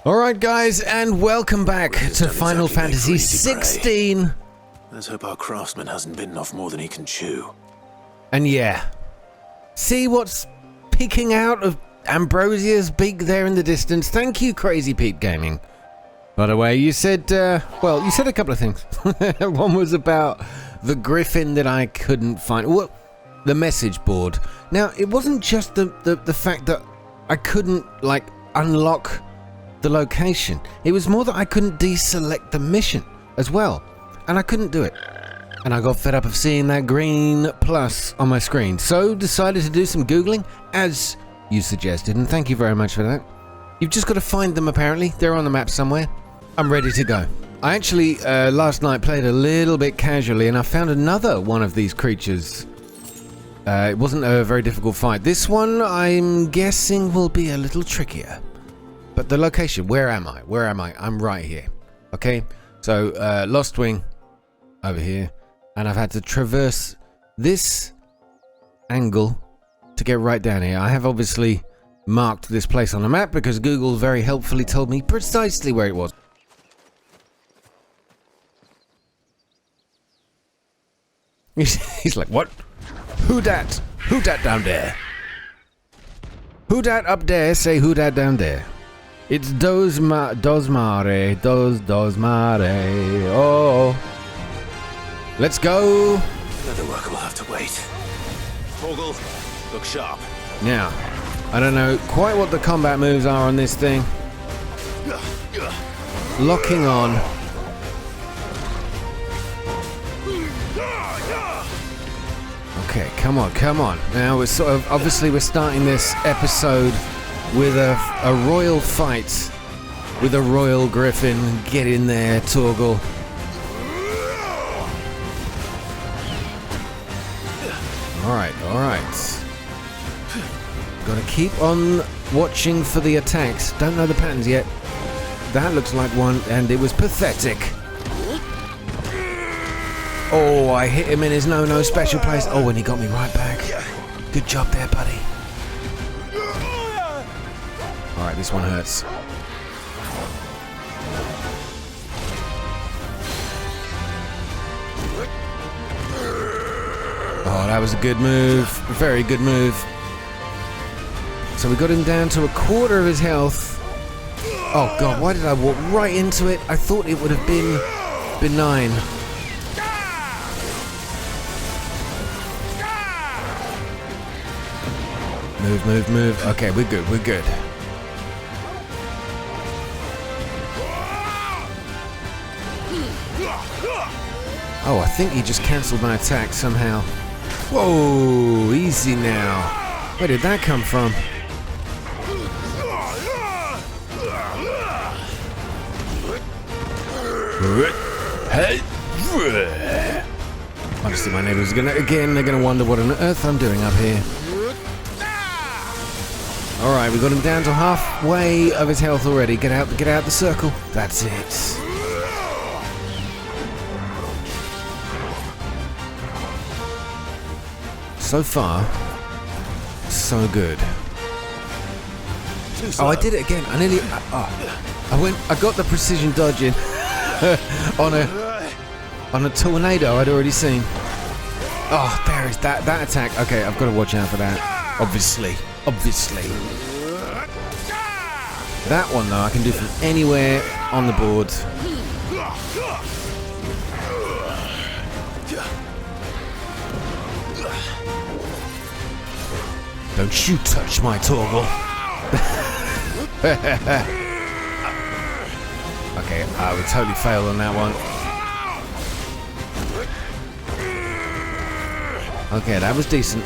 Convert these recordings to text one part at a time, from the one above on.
Alright guys, and welcome back to Final Fantasy 16. Let's hope our craftsman hasn't bitten off more than he can chew. And yeah, see what's peeking out of Ambrosia's beak there in the distance? Thank you, Crazy Pete Gaming. By the way, you said, you said a couple of things. One was about the Griffin that I couldn't find. Well, the message board. Now, it wasn't just the fact that I couldn't, unlock the location. It was more that I couldn't deselect the mission as well. And I couldn't do it. And I got fed up of seeing that green plus on my screen. So decided to do some Googling, as you suggested. And thank you very much for that. You've just got to find them apparently. They're on the map somewhere. I'm ready to go. I actually, last night played a little bit casually and I found another one of these creatures. It wasn't a very difficult fight. This one, I'm guessing, will be a little trickier. But the location, where am I? Where am I? I'm right here. Okay, so Lost Wing over here. And I've had to traverse this angle to get right down here. I have obviously marked this place on the map because Google very helpfully told me precisely where it was. He's like, what? Who dat? Who dat down there? Who dat up there? Say who dat down there? It's Dozmare. Oh. Let's go. Another worker will have to wait. Torgal, look sharp. Now, I don't know quite what the combat moves are on this thing. Locking on. Okay, come on, come on. Now we're obviously we're starting this episode with a royal fight with a royal Griffin. Get in there, Torgal. Alright. Gotta keep on watching for the attacks. Don't know the patterns yet. That looks like one, and it was pathetic. Oh, I hit him in his no special place. Oh, and he got me right back. Good job there, buddy. Alright, this one hurts. Oh, that was a good move. Very good move. So we got him down to a quarter of his health. Oh god, why did I walk right into it? I thought it would have been benign. Move. Okay, we're good. Oh, I think he just cancelled my attack somehow. Whoa, easy now. Where did that come from? Honestly, my neighbors are they're gonna wonder what on earth I'm doing up here. Alright, we got him down to halfway of his health already. Get out the circle. That's it. So far, so good. Oh, I did it again. I nearly. I got the precision dodging on a tornado I'd already seen. Oh, there is that attack. Okay, I've got to watch out for that. Obviously. That one though, I can do from anywhere on the board. Don't you touch my Torgal. Okay, I would totally fail on that one. Okay, that was decent.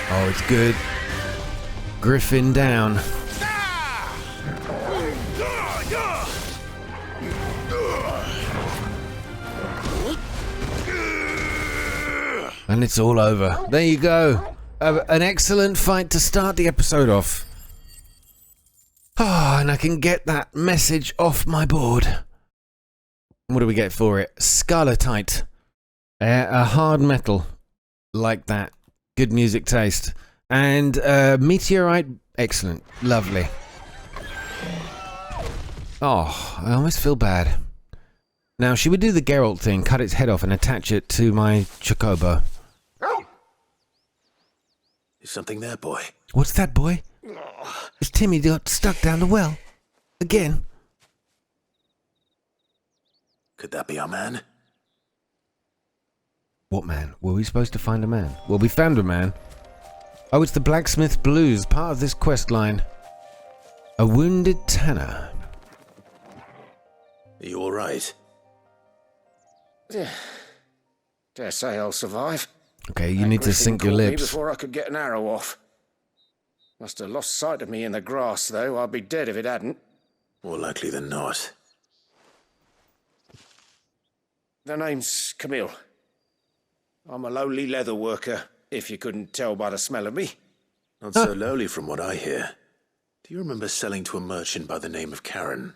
Oh, it's good. Griffin down. And it's all over. There you go. An excellent fight to start the episode off. Ah, and I can get that message off my board. What do we get for it? Scarletite. A hard metal like that. Good music taste. And meteorite, excellent, lovely. Oh, I almost feel bad. Now, should we do the Geralt thing, cut its head off and attach it to my Chocobo? Is something there, boy? What's that, boy? Is Timmy got stuck down the well? Again? Could that be our man? What man? Were we supposed to find a man? Well, we found a man. Oh, it's the Blacksmith Blues, part of this quest line. A wounded tanner. Are you alright? Yeah. Dare say I'll survive. Okay, you need to Griffin sink your caught me lips. before I could get an arrow off. Must have lost sight of me in the grass, though. I'd be dead if it hadn't. More likely than not. The name's Camille. I'm a lowly leather worker, if you couldn't tell by the smell of me. Not so lowly from what I hear. Do you remember selling to a merchant by the name of Karen?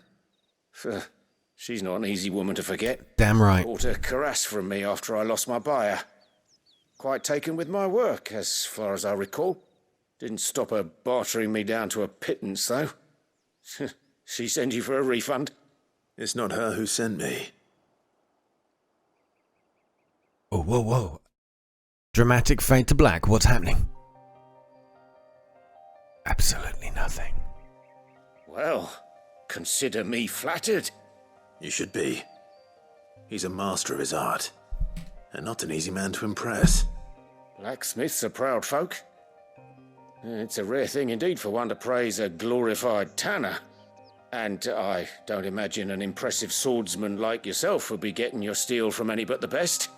She's not an easy woman to forget. Damn right. Bought a cuirass from me after I lost my buyer. Quite taken with my work, as far as I recall. Didn't stop her bartering me down to a pittance, though. She sent you for a refund? It's not her who sent me. Oh, whoa, whoa. Dramatic fade to black. What's happening? Absolutely nothing. Well, consider me flattered. You should be. He's a master of his art, and not an easy man to impress. Blacksmiths are proud folk. It's a rare thing indeed for one to praise a glorified tanner. And I don't imagine an impressive swordsman like yourself would be getting your steel from any but the best.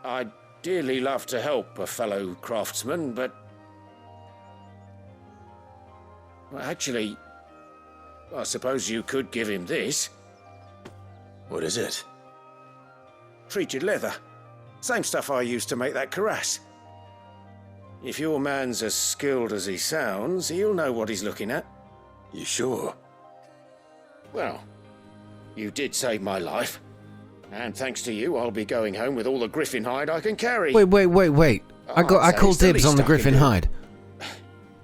I'd dearly love to help a fellow craftsman, but... Well, actually, I suppose you could give him this. What is it? Treated leather. Same stuff I used to make that cuirass. If your man's as skilled as he sounds, he'll know what he's looking at. You sure? Well, you did save my life. And thanks to you, I'll be going home with all the Griffin hide I can carry. Wait. I called dibs on the Griffin hide.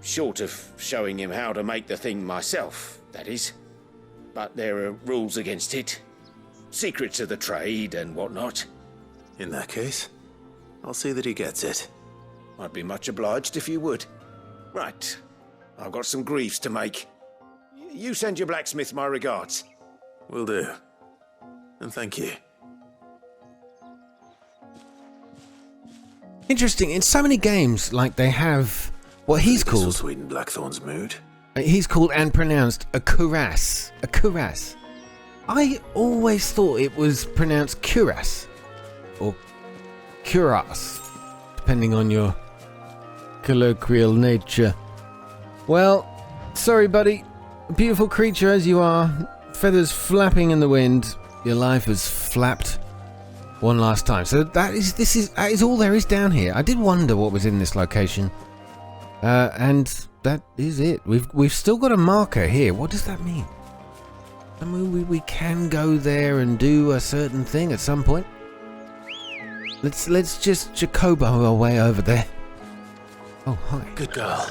Short of showing him how to make the thing myself, that is. But there are rules against it. Secrets of the trade and whatnot. In that case, I'll see that he gets it. I'd be much obliged if you would. Right. I've got some greaves to make. You send your blacksmith my regards. Will do. And thank you. Interesting. In so many games, like they have what he's This will called. sweeten Blackthorn's mood. He's called and pronounced a cuirass. A cuirass. I always thought it was pronounced cuirass or cuirass, depending on your colloquial nature. Well, sorry, buddy. A beautiful creature as you are, feathers flapping in the wind. Your life has flapped one last time. So that is all there is down here. I did wonder what was in this location, and that is it. We've still got a marker here. What does that mean? I mean, we can go there and do a certain thing at some point. Let's just Jacobo our way over there. Oh, hi. Good girl.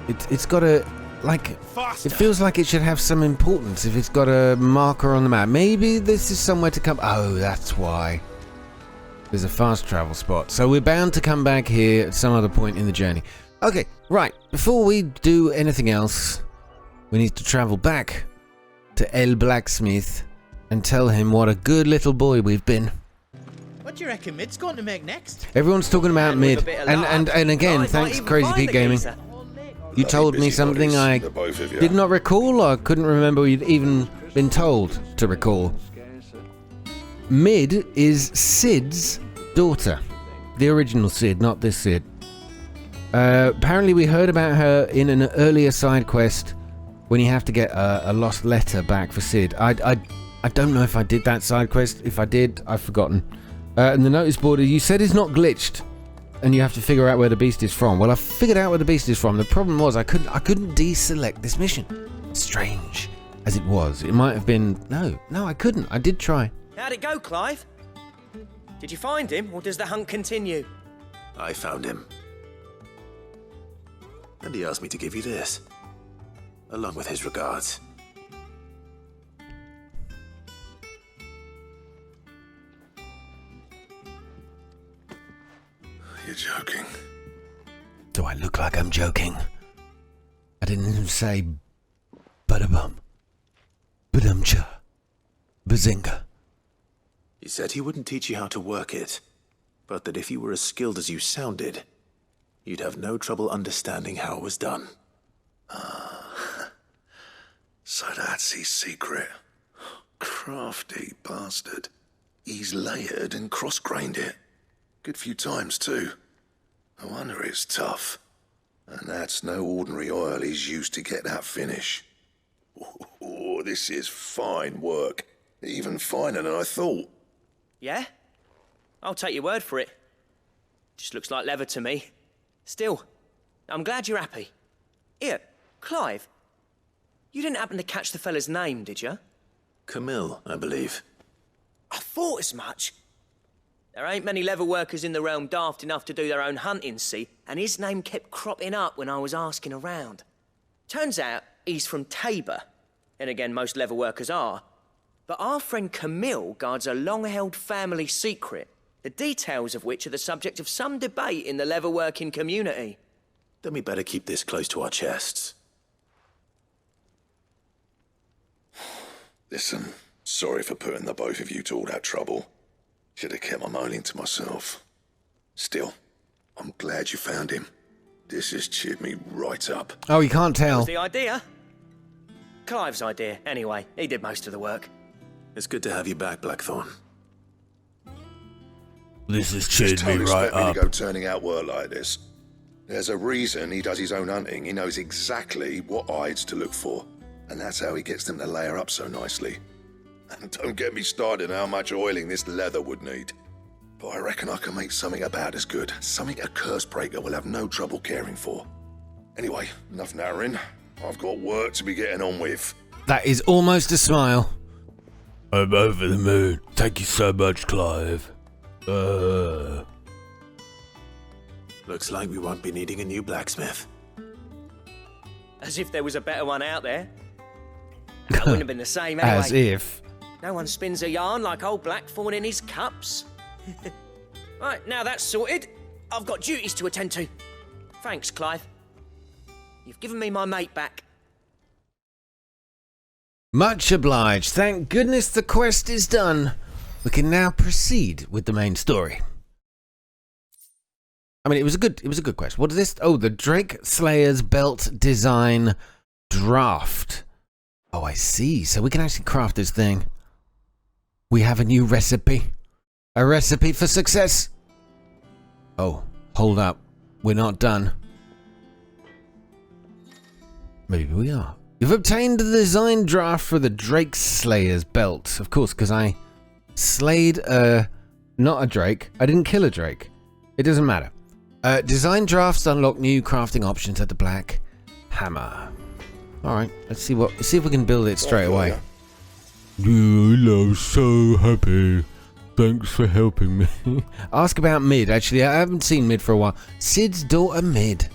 It's got a, like, it feels like it should have some importance if it's got a marker on the map. Maybe this is somewhere to come. Oh, that's why. There's a fast travel spot. So we're bound to come back here at some other point in the journey. Okay, right. Before we do anything else, we need to travel back to El Blacksmith and tell him what a good little boy we've been. What do you reckon Mid's going to make next? Everyone's talking about Mid, With a bit of luck, and again, might thanks even Crazy find Pete the Gaming. geezer. You told me something I did not recall, or couldn't remember we'd even been told to recall. Mid is Sid's daughter. The original Sid, not this Sid. Apparently we heard about her in an earlier side quest when you have to get a lost letter back for Sid. I don't know if I did that side quest. If I did, I've forgotten. And the notice board, you said, is not glitched, and you have to figure out where the beast is from. Well, I figured out where the beast is from. The problem was I couldn't deselect this mission. Strange as it was, it might have been. No, I couldn't. I did try. How'd it go, Clive? Did you find him, or does the hunt continue? I found him. And he asked me to give you this, along with his regards. You're joking. Do I look like I'm joking? I didn't even say bada-bum, badumcha, bazinga. He said he wouldn't teach you how to work it, but that if you were as skilled as you sounded, you'd have no trouble understanding how it was done. So that's his secret. Crafty bastard. He's layered and cross-grained it. Good few times, too. No wonder it's tough. And that's no ordinary oil he's used to get that finish. Oh, this is fine work. Even finer than I thought. Yeah? I'll take your word for it. Just looks like leather to me. Still, I'm glad you're happy. Here, Clive. You didn't happen to catch the fella's name, did you? Camille, I believe. I thought as much. There ain't many leather workers in the realm daft enough to do their own hunting, see? And his name kept cropping up when I was asking around. Turns out he's from Tabor. And again, most leather workers are. But our friend Camille guards a long-held family secret, the details of which are the subject of some debate in the leather-working community. Then we better keep this close to our chests. Listen, sorry for putting the both of you to all that trouble. Should have kept my moaning to myself. Still, I'm glad you found him. This has cheered me right up. Oh, you can't That tell. was the idea. Clive's idea, anyway. He did most of the work. It's good to have you back, Blackthorn. This has Just cheered me don't right expect me up. to go turning out work like this. There's a reason he does his own hunting. He knows exactly what hides to look for. And that's how he gets them to layer up so nicely. And don't get me started on how much oiling this leather would need. But I reckon I can make something about as good. Something a curse breaker will have no trouble caring for. Anyway, enough narrowing. I've got work to be getting on with. That is almost a smile. I'm over the moon. Thank you so much, Clive. Looks like we won't be needing a new blacksmith. As if there was a better one out there. That wouldn't have been the same anyway. As if. No one spins a yarn like old Blackthorn in his cups. Right, now that's sorted, I've got duties to attend to. Thanks, Clive. You've given me my mate back. Much obliged. Thank goodness the quest is done. We can now proceed with the main story. I mean, it was a good quest. What is this? Oh, the Drake Slayer's belt design draft. Oh, I see. So we can actually craft this thing. We have a new recipe. A recipe for success. Oh, hold up. We're not done. Maybe we are. You've obtained the design draft for the Drake Slayer's belt. Of course, because I slayed not a Drake. I didn't kill a Drake. It doesn't matter. Design drafts unlock new crafting options at the Black Hammer. Alright, let's see if we can build it straight away. I'm so happy. Thanks for helping me. Ask about Mid. Actually, I haven't seen Mid for a while. Sid's daughter Mid.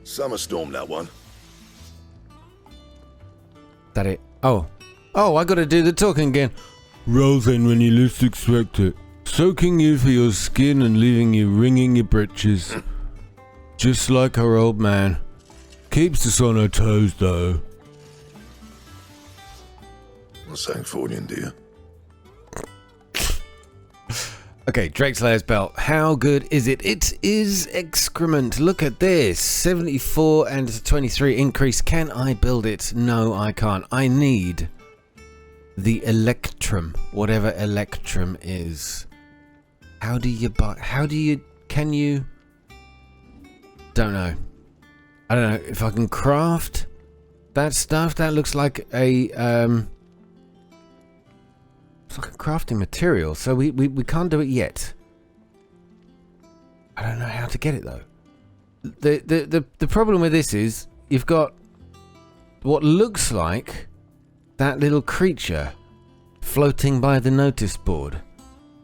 Summerstorm, that one. That it? Oh, I gotta do the talking again. Rolls in when you least expect it. Soaking you for your skin and leaving you wringing your britches. Just like our old man. Keeps us on our toes, though. What's that for you, dear? Okay, Drake Slayer's belt. How good is it? It is excrement. Look at this. 74 and 23 increase. Can I build it? No, I can't. I need the Electrum. Whatever Electrum is. How do you buy... Can you... Don't know. I don't know if I can craft that stuff. That looks like a... It's like a crafting material, so we can't do it yet. I don't know how to get it though. The problem with this is you've got what looks like that little creature floating by the notice board.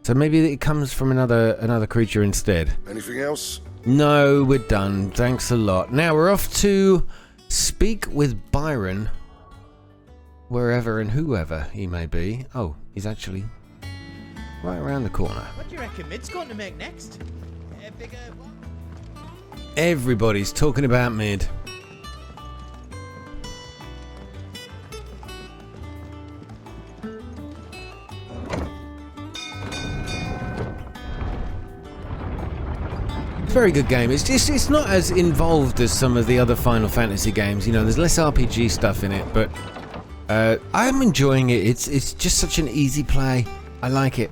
So maybe it comes from another creature instead. Anything else? No, we're done. Thanks a lot. Now we're off to speak with Byron, wherever and whoever he may be. Oh, he's actually right around the corner. What do you reckon Mid's going to make next? A bigger one? Everybody's talking about Mid. Very good game. It's not as involved as some of the other Final Fantasy games. You know, there's less RPG stuff in it, but I'm enjoying it. It's just such an easy play. I like it.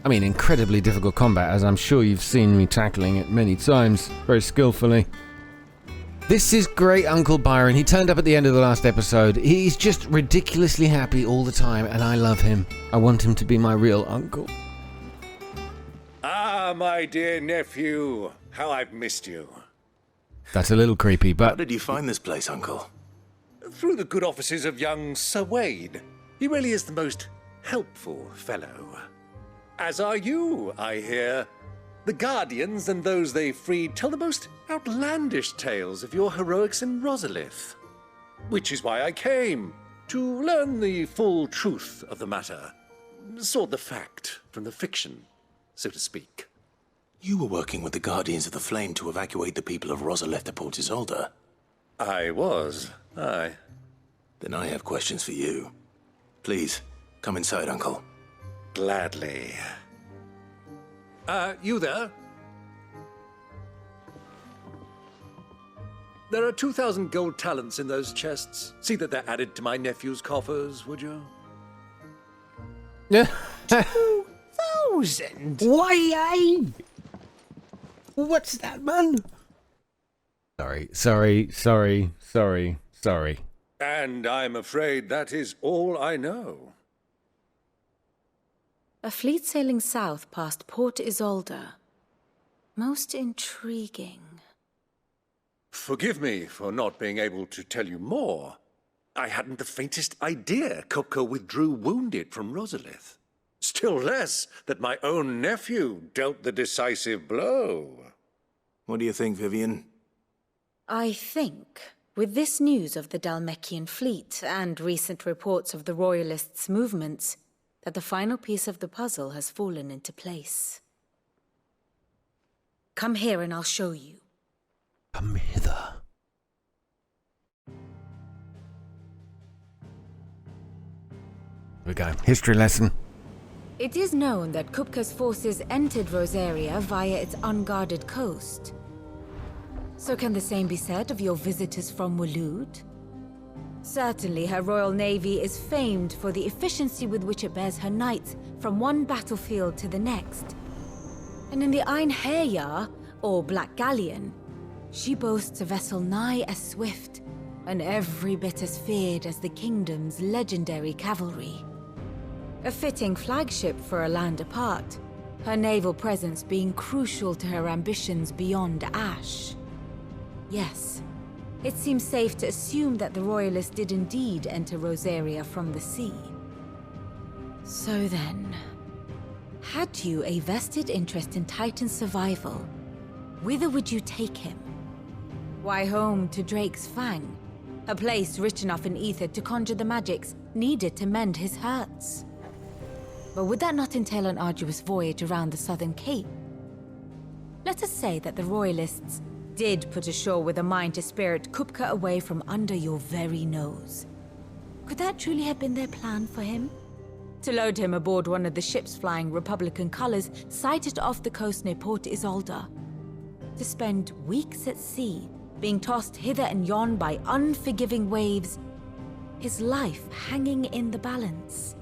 I mean, incredibly difficult combat, as I'm sure you've seen me tackling it many times, very skillfully. This is great, Uncle Byron. He turned up at the end of the last episode. He's just ridiculously happy all the time, and I love him. I want him to be my real uncle. Ah, my dear nephew, how I've missed you. That's a little creepy, How but did you find this place, Uncle? Through the good offices of young Sir Wade. He really is the most helpful fellow. As are you, I hear. The Guardians and those they freed tell the most outlandish tales of your heroics in Rosalith. Which is why I came, to learn the full truth of the matter. Sort the fact from the fiction, so to speak. You were working with the Guardians of the Flame to evacuate the people of Rosalith to Port Isolde. I was, aye. Then I have questions for you. Please, come inside, Uncle. Gladly. You there? There are 2,000 gold talents in those chests. See that they're added to my nephew's coffers, would you? yeah. 1,000? Why? What's that, man? Sorry. And I'm afraid that is all I know. A fleet sailing south past Port Isolde. Most intriguing. Forgive me for not being able to tell you more. I hadn't the faintest idea Kupka withdrew wounded from Rosalith. Still less that my own nephew dealt the decisive blow. What do you think, Vivian? I think, with this news of the Dhalmekian fleet and recent reports of the Royalists' movements, that the final piece of the puzzle has fallen into place. Come here and I'll show you. Come hither. Here we go. History lesson. It is known that Kupka's forces entered Rosaria via its unguarded coast. So can the same be said of your visitors from Waloed? Certainly, her Royal Navy is famed for the efficiency with which it bears her knights from one battlefield to the next. And in the Einherjar, or Black Galleon, she boasts a vessel nigh as swift and every bit as feared as the kingdom's legendary cavalry. A fitting flagship for a land apart, her naval presence being crucial to her ambitions beyond Ash. Yes, it seems safe to assume that the Royalists did indeed enter Rosaria from the sea. So then, had you a vested interest in Titan's survival, whither would you take him? Why, home to Drake's Fang, a place rich enough in ether to conjure the magics needed to mend his hurts. But would that not entail an arduous voyage around the southern cape? Let us say that the Royalists did put ashore with a mind to spirit Kupka away from under your very nose. Could that truly have been their plan for him? To load him aboard one of the ships flying Republican colors sighted off the coast near Port Isolde? To spend weeks at sea, being tossed hither and yon by unforgiving waves, his life hanging in the balance?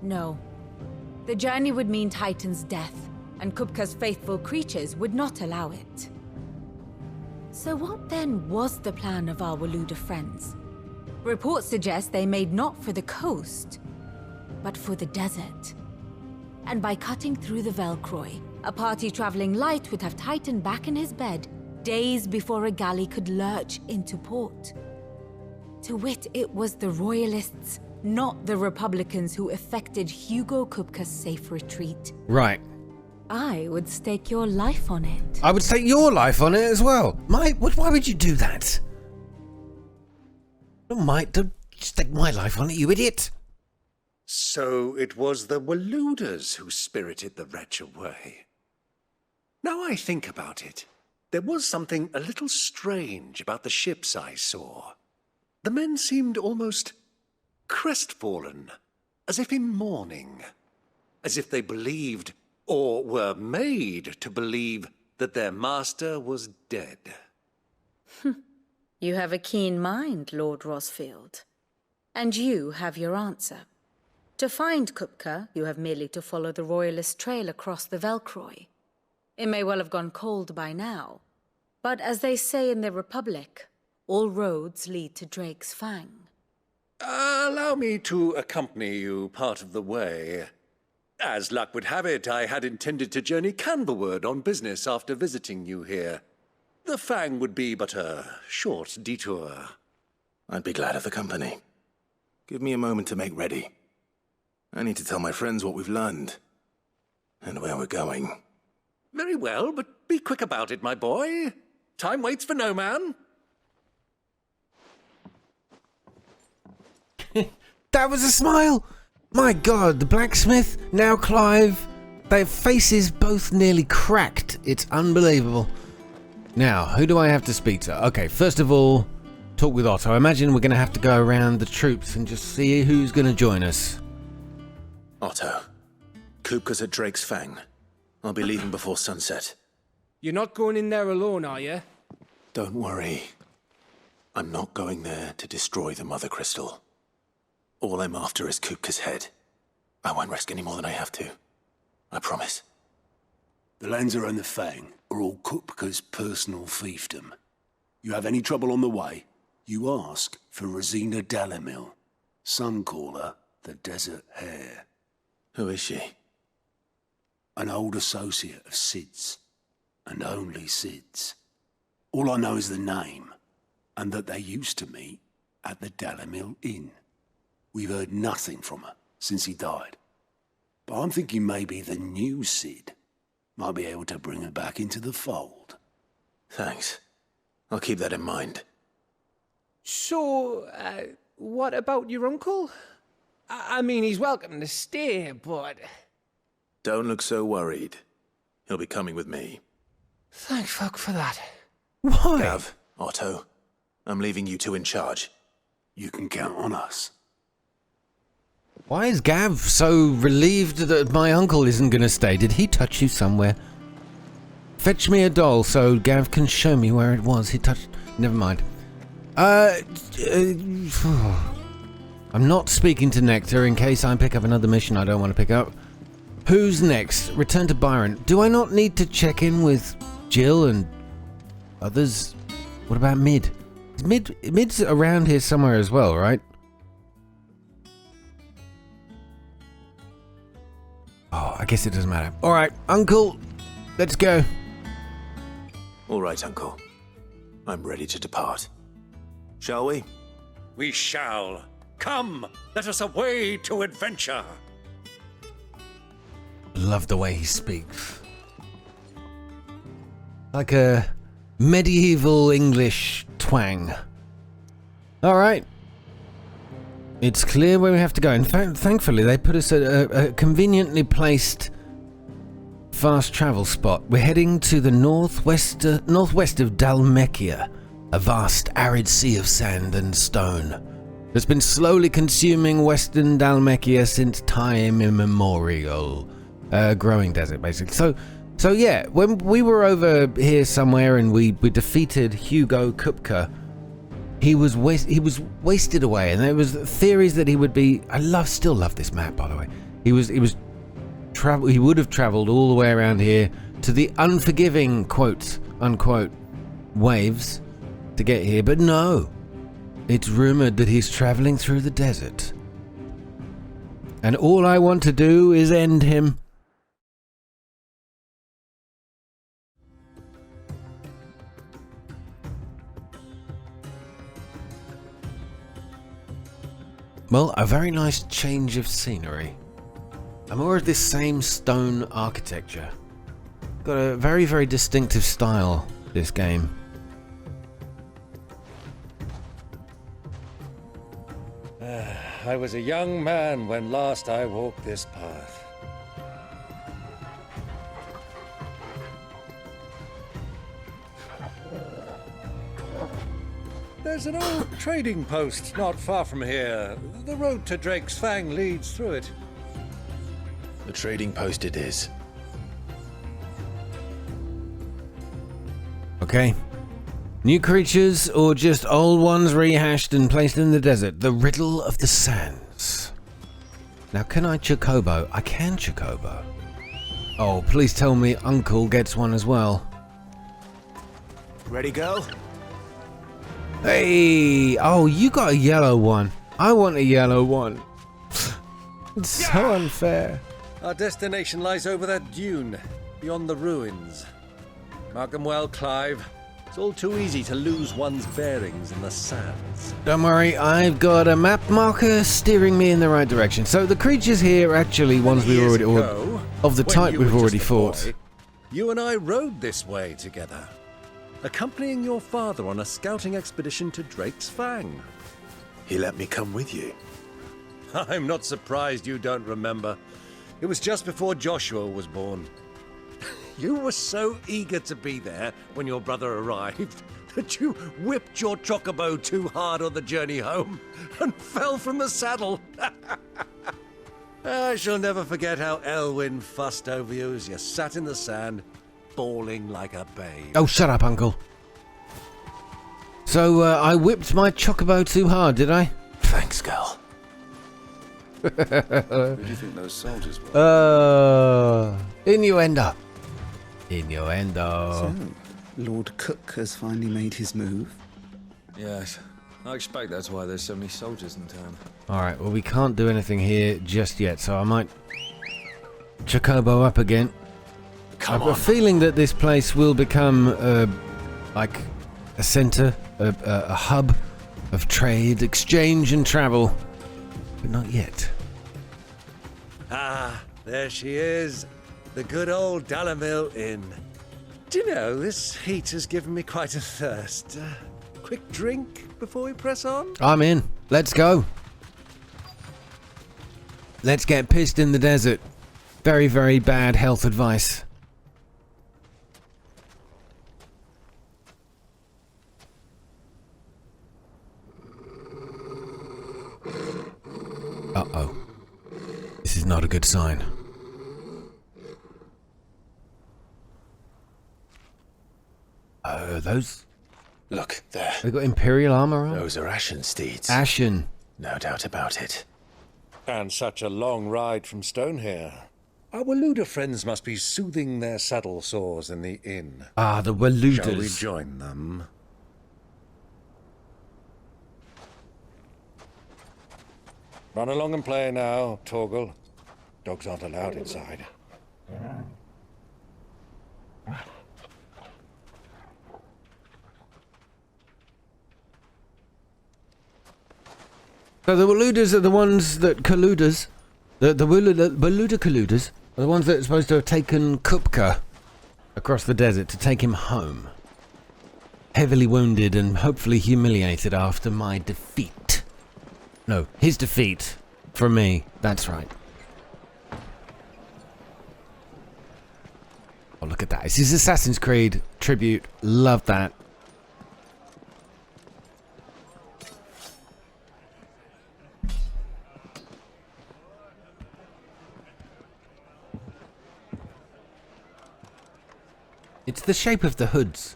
No. The journey would mean Titan's death, and Kupka's faithful creatures would not allow it. So what then was the plan of our Waloed friends? Reports suggest they made not for the coast, but for the desert. And by cutting through the Velcroy, a party traveling light would have Titan back in his bed days before a galley could lurch into port. To wit, it was the Royalists' not the Republicans who effected Hugo Kupka's safe retreat. Right. I would stake your life on it. I would stake your life on it as well. Why would you do that? Don't stake my life on it, you idiot. So it was the Waluders who spirited the wretch away. Now I think about it, there was something a little strange about the ships I saw. The men seemed almost crestfallen, as if in mourning, as if they believed, or were made to believe, that their master was dead. You have a keen mind, Lord Rosfield. And you have your answer. To find Kupka, you have merely to follow the Royalist trail across the Velcroy. It may well have gone cold by now, but as they say in the Republic, all roads lead to Drake's Fang. Allow me to accompany you part of the way. As luck would have it, I had intended to journey Canberward on business after visiting you here. The Fang would be but a short detour. I'd be glad of the company. Give me a moment to make ready. I need to tell my friends what we've learned and where we're going. Very well, but be quick about it, my boy. Time waits for no man. That was a smile! My God, the blacksmith, now Clive, their faces both nearly cracked. It's unbelievable. Now, who do I have to speak to? Okay, first of all, talk with Otto. I imagine we're going to have to go around the troops and just see who's going to join us. Otto, Kupka's at Drake's Fang. I'll be leaving before sunset. You're not going in there alone, are you? Don't worry. I'm not going there to destroy the Mother Crystal. All I'm after is Kupka's head. I won't risk any more than I have to. I promise. The Lancer and the Fang are all Kupka's personal fiefdom. You have any trouble on the way, you ask for Rosina Dalamil. Some call her the Desert Hare. Who is she? An old associate of Sid's, and only Sid's. All I know is the name, and that they used to meet at the Dalamil Inn. We've heard nothing from her since he died. But I'm thinking maybe the new Sid might be able to bring her back into the fold. Thanks. I'll keep that in mind. So, what about your uncle? I mean, he's welcome to stay, but... Don't look so worried. He'll be coming with me. Thank fuck for that. Why? Gav, Otto, I'm leaving you two in charge. You can count on us. Why is Gav so relieved that my uncle isn't going to stay? Did he touch you somewhere? Fetch me a doll so Gav can show me where it was. He touched... Never mind. I'm not speaking to Nectar in case I pick up another mission I don't want to pick up. Who's next? Return to Byron. Do I not need to check in with Jill and others? What about Mid? Mid's around here somewhere as well, right? Oh, I guess it doesn't matter. All right, Uncle, let's go. All right, Uncle. I'm ready to depart. Shall we? We shall. Come, let us away to adventure. Love the way he speaks. Like a medieval English twang. All right. It's clear where we have to go. In fact, thankfully, they put us at a conveniently placed fast travel spot. We're heading to the northwest of Dalmekia, a vast arid sea of sand and stone that's been slowly consuming western Dalmekia since time immemorial. Growing desert, basically. So yeah, when we were over here somewhere and we defeated Hugo Kupka, he was wasted away, and there was theories that he would be. Still love this map, by the way. He would have traveled all the way around here to the unforgiving quote unquote waves to get here, but no. It's rumored that he's traveling through the desert. And all I want to do is end him. Well, a very nice change of scenery. And more of this same stone architecture. Got a very, very distinctive style, this game. I was a young man when last I walked this path. There's an old trading post not far from here. The road to Drake's Fang leads through it. The trading post it is. Okay. New creatures or just old ones rehashed and placed in the desert? The Riddle of the Sands. Now, can I Chocobo? I can Chocobo. Oh, please tell me Uncle gets one as well. Ready, go? Hey! Oh, you got a yellow one. I want a yellow one. It's so unfair. Our destination lies over that dune, beyond the ruins. Mark 'em well, Clive. It's all too easy to lose one's bearings in the sands. Don't worry, I've got a map marker steering me in the right direction. So the creatures here are actually ones we've already... of the type we've already fought. Boy, you and I rode this way together, accompanying your father on a scouting expedition to Drake's Fang. He let me come with you. I'm not surprised you don't remember. It was just before Joshua was born. You were so eager to be there when your brother arrived that you whipped your chocobo too hard on the journey home and fell from the saddle. I shall never forget how Elwyn fussed over you as you sat in the sand, bawling like a babe. Oh, shut up, Uncle. So, I whipped my chocobo too hard, did I? Thanks, girl. Who do you think those soldiers were? Innuendo. Innuendo. So, Lord Cook has finally made his move. Yes, I expect that's why there's so many soldiers in town. Alright, well we can't do anything here just yet, so I might Chocobo up again. I've got a feeling that this place will become like a centre, a hub of trade, exchange and travel. But not yet. Ah, there she is. The good old Dalamil Inn. Do you know, this heat has given me quite a thirst. Quick drink before we press on? I'm in. Let's go. Let's get pissed in the desert. Very, very bad health advice. Uh-oh. This is not a good sign. Oh, those... Look, there. They've got Imperial armor on? Those are Ashen steeds. Ashen. No doubt about it. And such a long ride from Stone here. Our Waluda friends must be soothing their saddle sores in the inn. Ah, the Waludas. Shall we join them? Run along and play now, Torgal. Dogs aren't allowed inside. So the Waludas are the ones that colludas, the Waluda colludas are the ones that are supposed to have taken Kupka across the desert to take him home. Heavily wounded and hopefully humiliated after my defeat. No, his defeat from me, that's right. Oh, look at that. This is Assassin's Creed tribute. Love that. It's the shape of the hoods.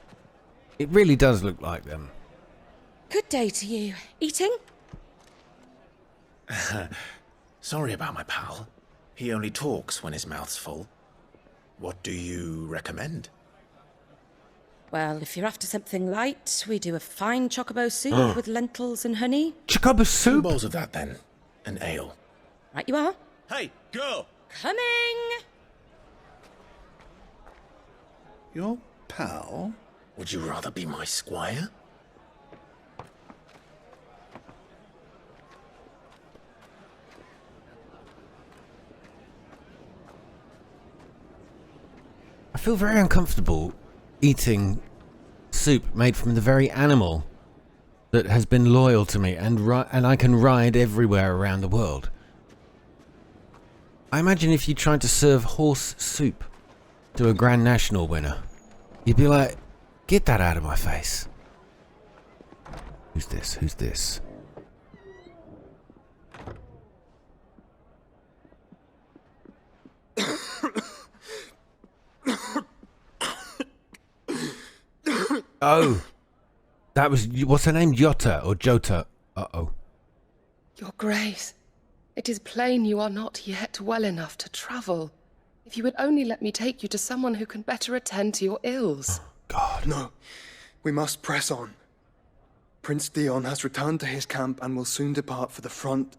It really does look like them. Good day to you. Eating? Sorry about my pal. He only talks when his mouth's full. What do you recommend? Well, if you're after something light, we do a fine chocobo soup with lentils and honey. Chocobo soup? 2 bowls of that then. An ale. Right you are. Hey, girl! Coming! Your pal? Would you rather be my squire? feel very uncomfortable eating soup made from the very animal that has been loyal to me and I can ride everywhere around the world. I imagine if you tried to serve horse soup to a Grand National winner, you'd be like, get that out of my face. Who's this? Who's this? Oh, that was, what's her name? Jota or Jota? Uh-oh. Your Grace, it is plain you are not yet well enough to travel. If you would only let me take you to someone who can better attend to your ills. Oh, God. No, we must press on. Prince Dion has returned to his camp and will soon depart for the front.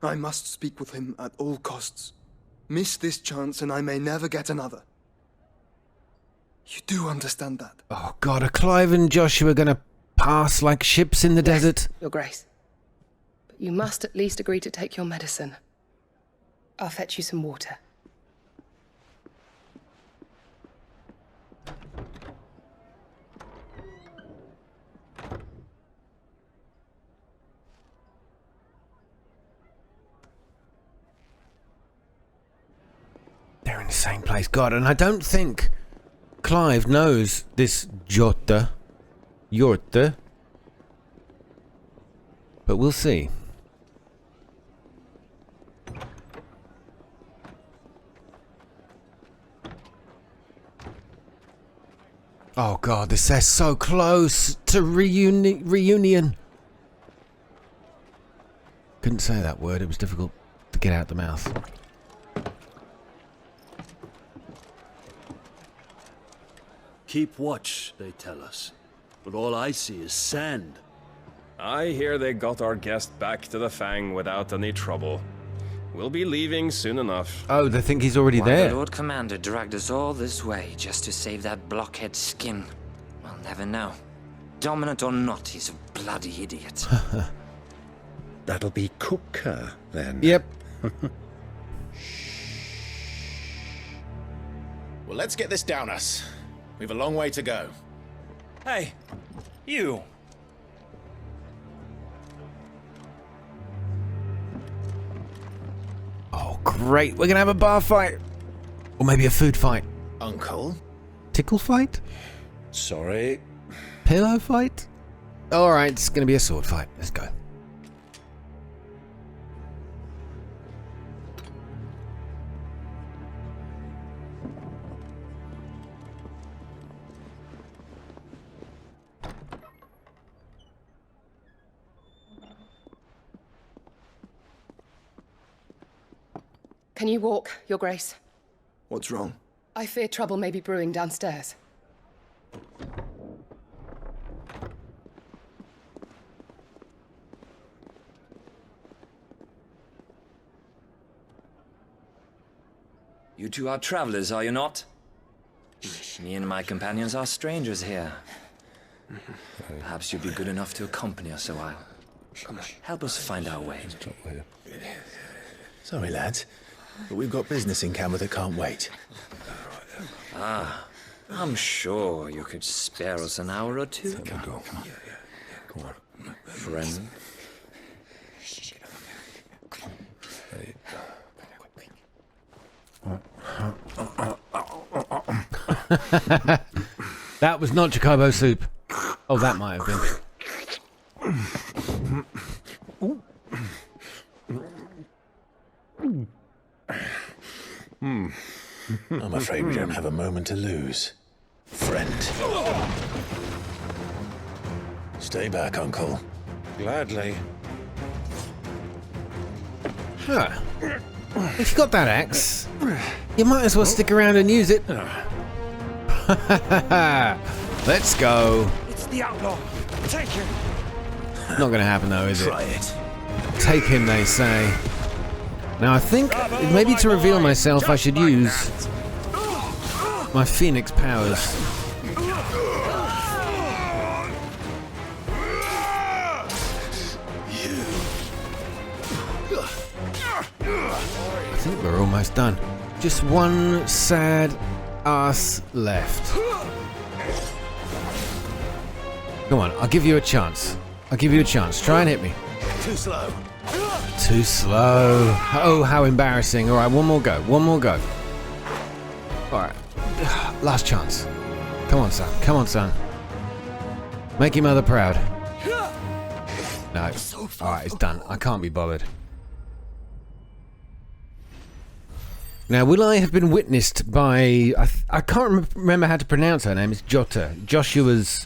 I must speak with him at all costs. Miss this chance and I may never get another. You do understand that? Oh, God, are Clive and Joshua going to pass like ships in the desert? Your Grace. But you must at least agree to take your medicine. I'll fetch you some water. They're in the same place. God, and I don't think Clive knows this Jota. But we'll see. Oh God, they're so close to reunion. Couldn't say that word, it was difficult to get out the mouth. Keep watch, they tell us. But all I see is sand. I hear they got our guest back to the Fang without any trouble. We'll be leaving soon enough. Oh, they think he's already Why there. The Lord Commander dragged us all this way just to save that blockhead's skin. We'll never know. Dominant or not, he's a bloody idiot. That'll be Kupka, then. Yep. Well, let's get this down us. We've a long way to go. Hey, you. Oh, great. We're going to have a bar fight. Or maybe a food fight. Uncle? Tickle fight? Sorry. Pillow fight? Alright, it's going to be a sword fight. Let's go. Can you walk, Your Grace? What's wrong? I fear trouble may be brewing downstairs. You two are travelers, are you not? Me and my companions are strangers here. Perhaps you'd be good enough to accompany us a while. Help us find our way. Sorry, lads, but we've got business in camera that can't wait. Ah, I'm sure you could spare us an hour or two. Come on. Friend. That was not Jacobo soup. Oh, that might have been. I'm afraid we don't have a moment to lose. Friend. Stay back, Uncle. Gladly. Huh. If you got that axe, you might as well stick around and use it. Let's go. It's the outlaw. Take him. Not gonna happen though, is it? Try it. Take him, they say. Now I think maybe to reveal myself I should use my Phoenix powers. I think we're almost done. Just one sad ass left. Come on, I'll give you a chance. I'll give you a chance. Try and hit me. Too slow. Too slow. Oh, how embarrassing. All right, one more go. One more go. All right. Last chance. Come on, son. Come on, son. Make your mother proud. No. All right, it's done. I can't be bothered. Now, will I have been witnessed by... I can't remember how to pronounce her name. It's Jota. Joshua's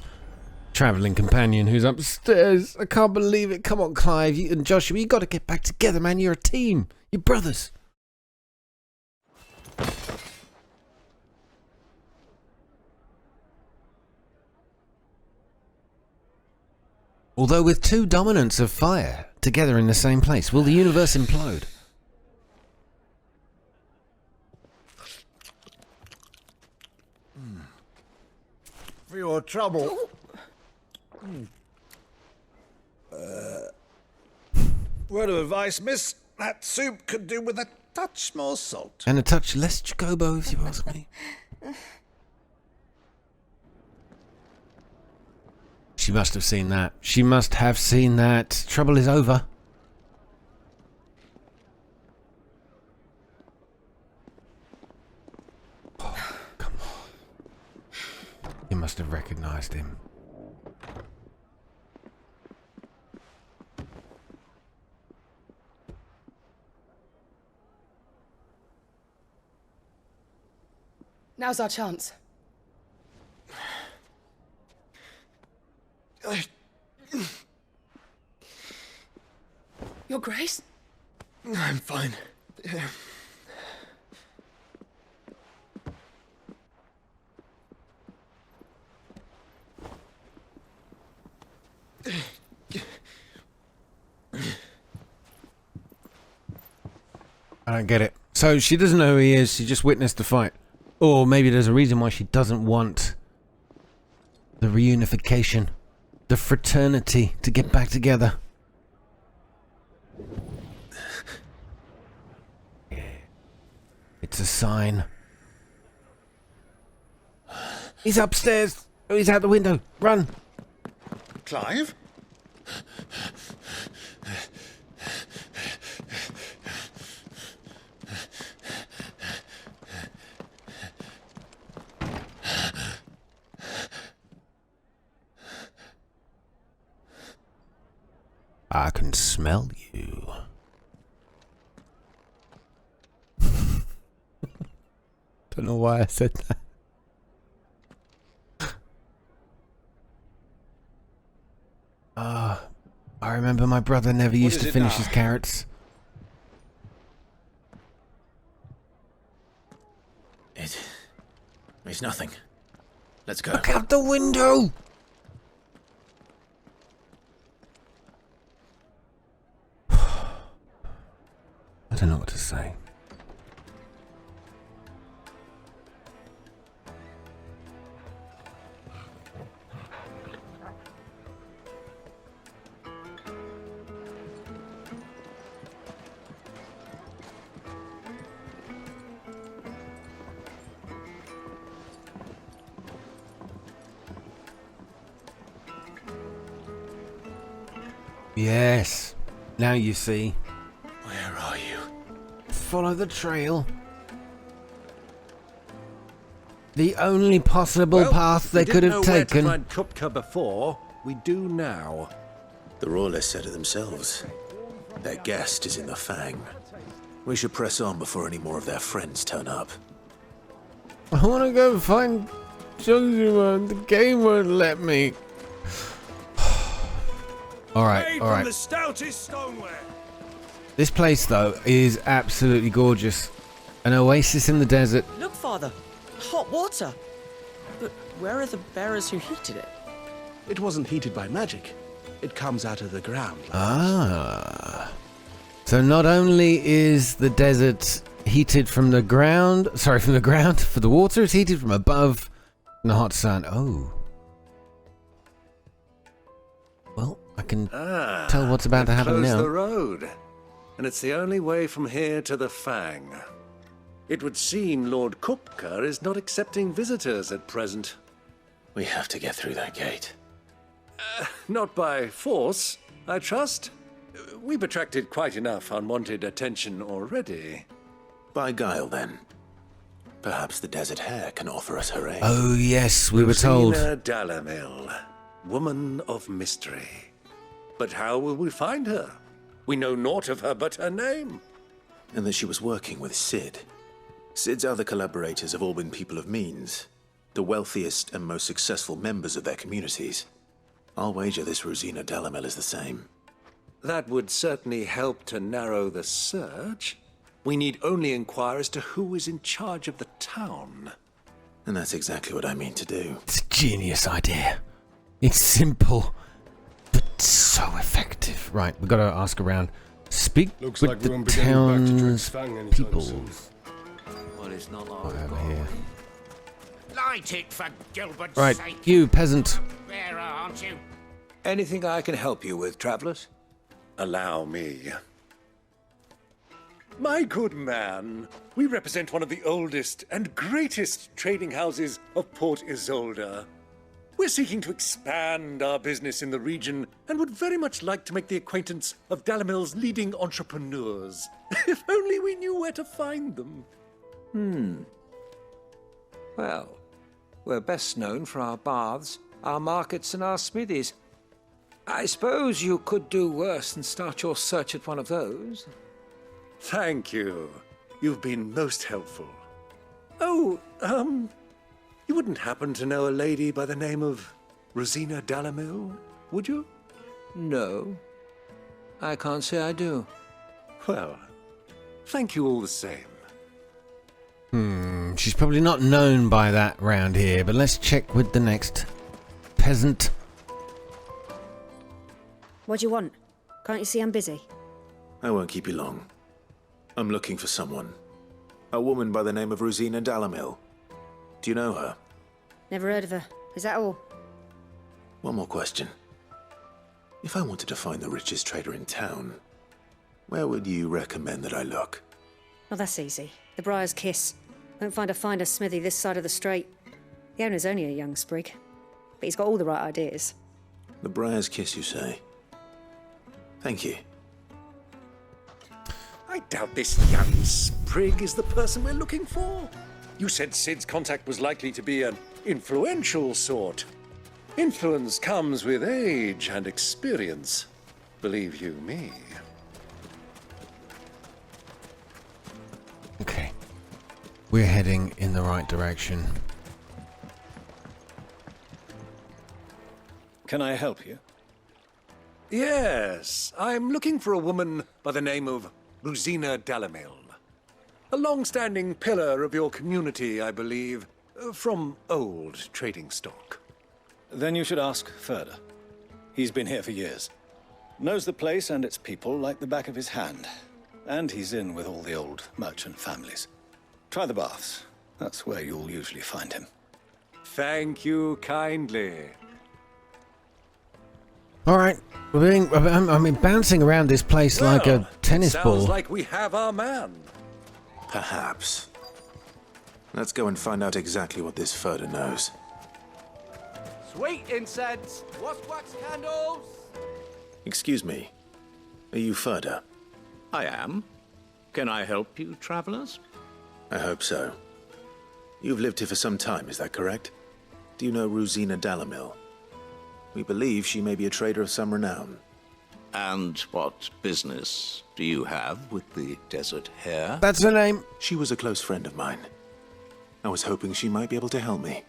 travelling companion who's upstairs. I can't believe it. Come on, Clive. You and Joshua, you got to get back together, man. You're a team. You're brothers. Although with two dominants of fire together in the same place, will the universe implode? For your trouble. Word of advice, miss. That soup could do with a touch more salt. And a touch less Jacobo, if you ask me. She must have seen that. She must have seen that. Trouble is over. Oh, come on. You must have recognized him. Now's our chance. Your Grace? I'm fine. I don't get it. So she doesn't know who he is. She just witnessed the fight. Or maybe there's a reason why she doesn't want the reunification, the fraternity to get back together. It's a sign. He's upstairs. Oh, he's out the window. Run. Clive? I can smell you. Don't know why I said that. I remember my brother never used to finish his carrots. It's nothing. Let's go. Look out the window! I don't know what to say. Yes. Now you see. Where are you? Follow the trail. The only possible path they could have taken. We didn't know where to find Kupka before. We do now. The Royalists said it themselves. Their guest is in the Fang. We should press on before any more of their friends turn up. I want to go find Dozmare. The game won't let me. All right, all right. The stoutest stoneware. This place, though, is absolutely gorgeous. An oasis in the desert. Look, Father. Hot water. But where are the bearers who heated it? It wasn't heated by magic. It comes out of the ground. Ah. So not only is the desert heated from the ground, for the water, it's heated from above in the hot sun. Oh. Well, I can tell what's about to happen now. The road, and it's the only way from here to the Fang. It would seem Lord Kupka is not accepting visitors at present. We have to get through that gate. Not by force, I trust. We've attracted quite enough unwanted attention already. By guile, then. Perhaps the Desert Hare can offer us her aid. Oh, yes, we were told. Rosina Dalamil, woman of mystery. But how will we find her? We know naught of her but her name. And that she was working with Sid. Sid's other collaborators have all been people of means, the wealthiest and most successful members of their communities. I'll wager this Rosina Dalamil is the same. That would certainly help to narrow the search. We need only inquire as to who is in charge of the town. And that's exactly what I mean to do. It's a genius idea. It's simple, but so effective. Right, we've got to ask around. Speak Looks with like we the won't be getting back to town's Drake's Fang anytime people. soon. Well, it's not like Over here. Light it for Gilbert's Right, sake. you peasant. Bearer, aren't you? Anything I can help you with, travellers? Allow me. My good man, we represent one of the oldest and greatest trading houses of Port Isolde. We're seeking to expand our business in the region and would very much like to make the acquaintance of Dalamil's leading entrepreneurs. If only we knew where to find them. Well, we're best known for our baths, our markets, and our smithies. I suppose you could do worse than start your search at one of those. Thank you. You've been most helpful. Oh, you wouldn't happen to know a lady by the name of Rosina Dalamil, would you? No, I can't say I do. Well, thank you all the same. She's probably not known by that round here, but let's check with the next peasant. What do you want? Can't you see I'm busy? I won't keep you long. I'm looking for someone. A woman by the name of Rosina Dalamil. Do you know her? Never heard of her. Is that all? One more question. If I wanted to find the richest trader in town, where would you recommend that I look? Well, that's easy. The Briar's Kiss. Won't find a finer smithy this side of the strait. The owner's only a young sprig, but he's got all the right ideas. The Briar's Kiss, you say? Thank you. I doubt this young sprig is the person we're looking for. You said Sid's contact was likely to be an influential sort. Influence comes with age and experience. Believe you me. Okay. We're heading in the right direction. Can I help you? Yes, I'm looking for a woman by the name of Rosina Dalamil. A long-standing pillar of your community, I believe, from old trading stock. Then you should ask Ferda. He's been here for years. Knows the place and its people like the back of his hand. And he's in with all the old merchant families. Try the baths. That's where you'll usually find him. Thank you kindly. All right. I mean, bouncing around this place like a tennis ball. Sounds like we have our man. Perhaps. Let's go and find out exactly what this Ferda knows. Sweet incense, wax candles. Excuse me. Are you Ferda? I am. Can I help you, travelers? I hope so. You've lived here for some time, is that correct? Do you know Rosina Dalamil? We believe she may be a trader of some renown. And what business do you have with the Desert Hare? That's her name. She was a close friend of mine. I was hoping she might be able to help me.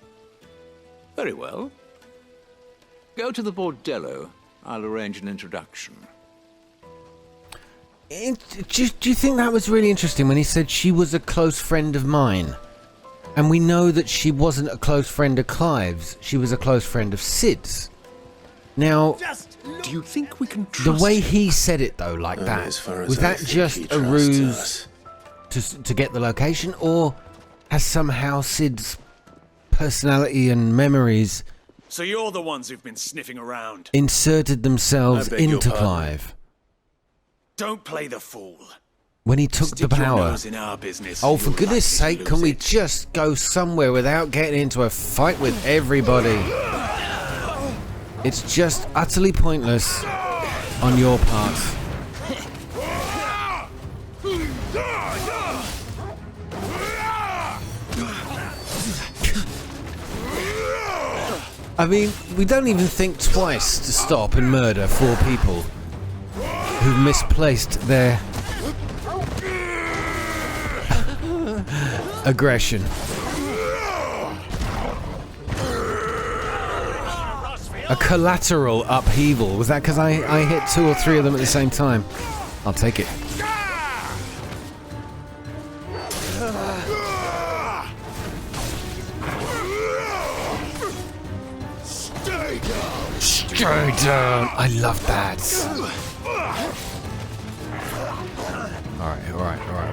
Very well. Go to the bordello. I'll arrange an introduction. Do you think that was really interesting when he said she was a close friend of mine? And we know that she wasn't a close friend of Clive's. She was a close friend of Sid's. Now, do you think we can trust the way he said it though, like that, was that just a ruse to get the location, or has somehow Sid's personality and memories So you're the ones who've been sniffing around. inserted themselves I beg your into pardon. Clive? Don't play the fool. When he took Stick the your power. nose in our business, Oh, for you're goodness likely to sake, can lose we it. just go somewhere without getting into a fight with everybody? It's just utterly pointless on your part. I mean, we don't even think twice to stop and murder 4 people who've misplaced their aggression. A collateral upheaval. Was that because I hit 2 or 3 of them at the same time? I'll take it. Stay down. I love that. Alright.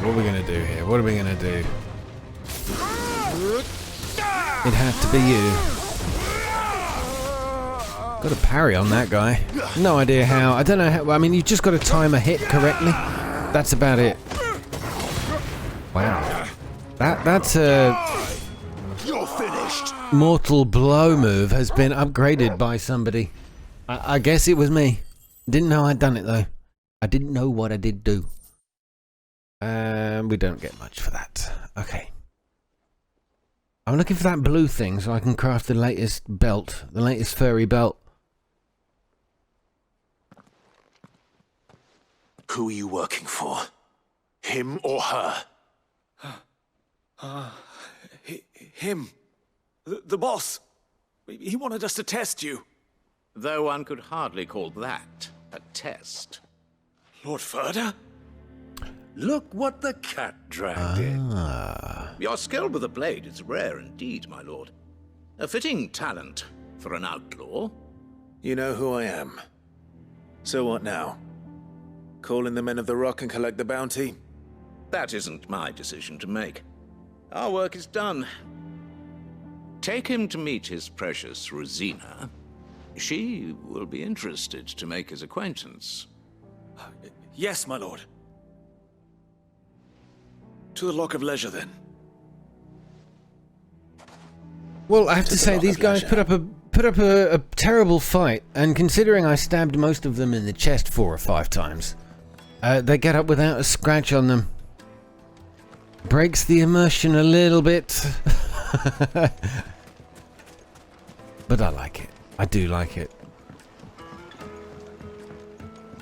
What are we gonna do here? What are we gonna do? It'd have to be you. Got a parry on that guy. No idea how. I don't know how. I mean, you just got to time a hit correctly. That's about it. Wow. That's a You're finished. mortal blow move has been upgraded by somebody. I guess it was me. Didn't know I'd done it though. I didn't know what I did do. We don't get much for that. Okay. I'm looking for that blue thing so I can craft the latest belt, the latest furry belt. Who are you working for? Him or her? Him. The boss. He wanted us to test you. Though one could hardly call that a test. Lord Ferda? Look what the cat dragged in. Your skill with the blade is rare indeed, my lord. A fitting talent for an outlaw. You know who I am. So what now? Call in the Men of the Rock and collect the bounty? That isn't my decision to make. Our work is done. Take him to meet his precious Rosina. She will be interested to make his acquaintance. Yes, my lord. To the Lock of Leisure, then. Well, I have to say these guys put up a terrible fight, and considering I stabbed most of them in the chest 4 or 5 times, they get up without a scratch on them. Breaks the immersion a little bit. But I like it. I do like it.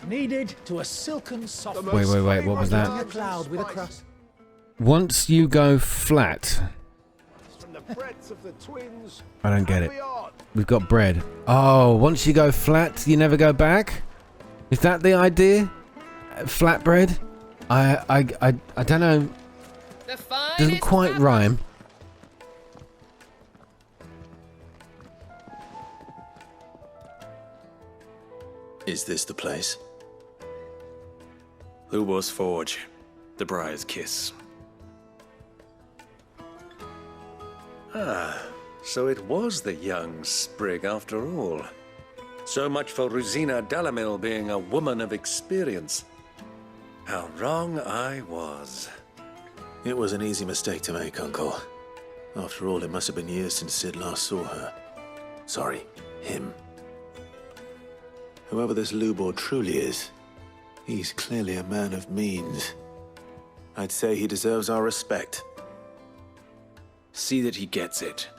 Needed to a silken soft. Wait, what was that? A cloud with a crust. Once you go flat... I don't get it. We've got bread. Oh, once you go flat, you never go back? Is that the idea? Flat bread? I don't know. Doesn't quite rhyme. Is this the place? Lubor's Forge. The Briar's Kiss. Ah, so it was the young sprig after all. So much for Rosina Delamil being a woman of experience. How wrong I was. It was an easy mistake to make, Uncle. After all, it must have been years since Sid last saw her. Sorry, him. Whoever this Lubor truly is, he's clearly a man of means. I'd say he deserves our respect. See that he gets it.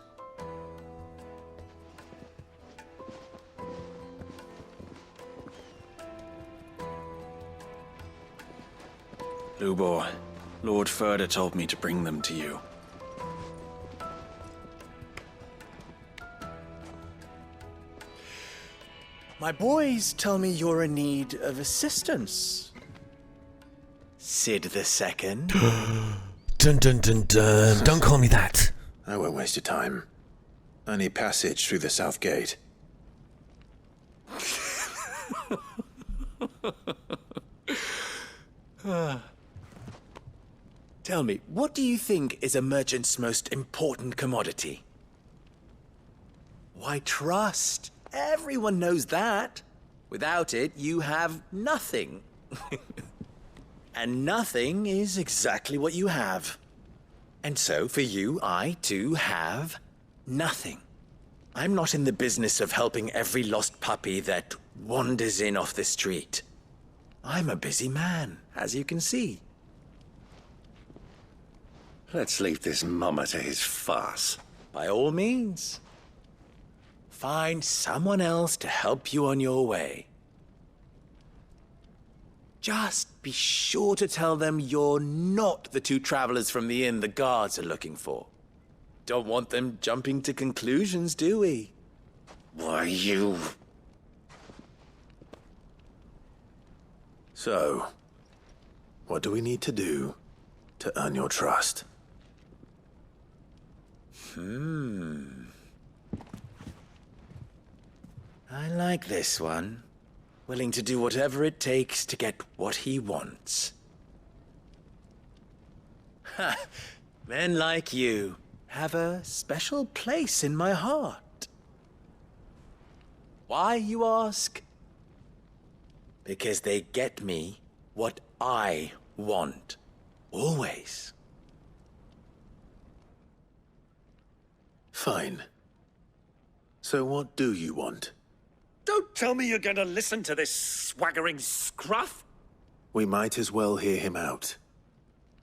Lubor, Lord Ferda told me to bring them to you. My boys tell me you're in need of assistance. Sid the Second. Dun dun dun dun. Don't call me that. I won't waste your time. I need passage through the south gate. Tell me, what do you think is a merchant's most important commodity? Why, trust. Everyone knows that. Without it, you have nothing. And nothing is exactly what you have. And so, for you, I too have nothing. I'm not in the business of helping every lost puppy that wanders in off the street. I'm a busy man, as you can see. Let's leave this mummer to his farce. By all means. Find someone else to help you on your way. Just be sure to tell them you're not the two travelers from the inn the guards are looking for. Don't want them jumping to conclusions, do we? Why, you... So, what do we need to do to earn your trust? I like this one. Willing to do whatever it takes to get what he wants. Ha! Men like you have a special place in my heart. Why, you ask? Because they get me what I want. Always. Fine. So what do you want? Don't tell me you're going to listen to this swaggering scruff. We might as well hear him out.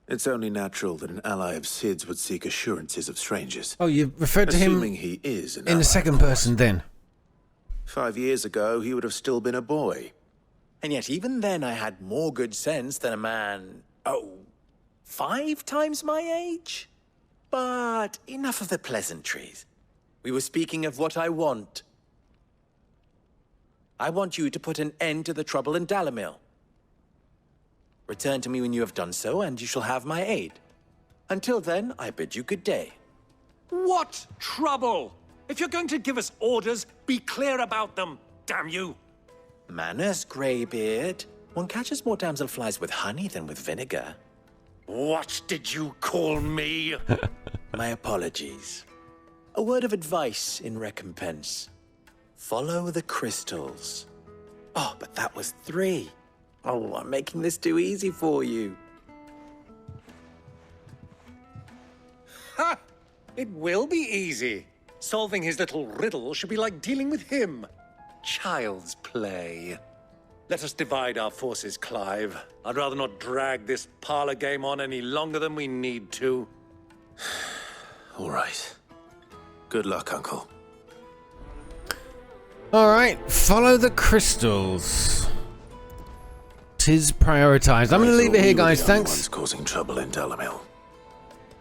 It's only natural that an ally of Sid's would seek assurances of strangers. Oh, you referred to him Assuming he is an in the second person then. 5 years ago, he would have still been a boy. And yet even then I had more good sense than a man, 5 times my age? But enough of the pleasantries. We were speaking of what I want. I want you to put an end to the trouble in Dalamil. Return to me when you have done so, and you shall have my aid. Until then, I bid you good day. What trouble? If you're going to give us orders, be clear about them, damn you! Manners, Greybeard. One catches more damselflies with honey than with vinegar. What did you call me? My apologies. A word of advice in recompense. Follow the crystals. Oh, but that was 3. Oh, I'm making this too easy for you. Ha! It will be easy. Solving his little riddle should be like dealing with him. Child's play. Let us divide our forces, Clive. I'd rather not drag this parlor game on any longer than we need to. All right. Good luck, Uncle. Alright, follow the crystals. Tis prioritized. I'm going to leave it here, guys. Thanks. Causing trouble in Dalamil.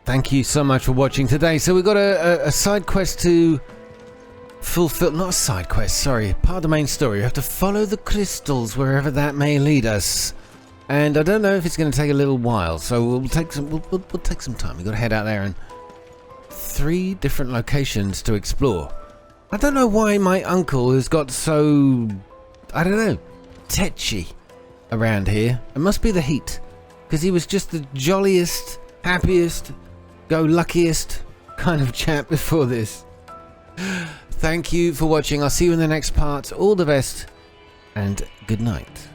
Thank you so much for watching today. So we've got a side quest to fulfill. Not a side quest, sorry. Part of the main story. You have to follow the crystals wherever that may lead us. And I don't know if it's going to take a little while. So we'll take some time. We've got to head out there and 3 different locations to explore. I don't know why my uncle has got so, I don't know, tetchy around here. It must be the heat, because he was just the jolliest, happiest, go-luckiest kind of chap before this. Thank you for watching. I'll see you in the next part. All the best, and good night.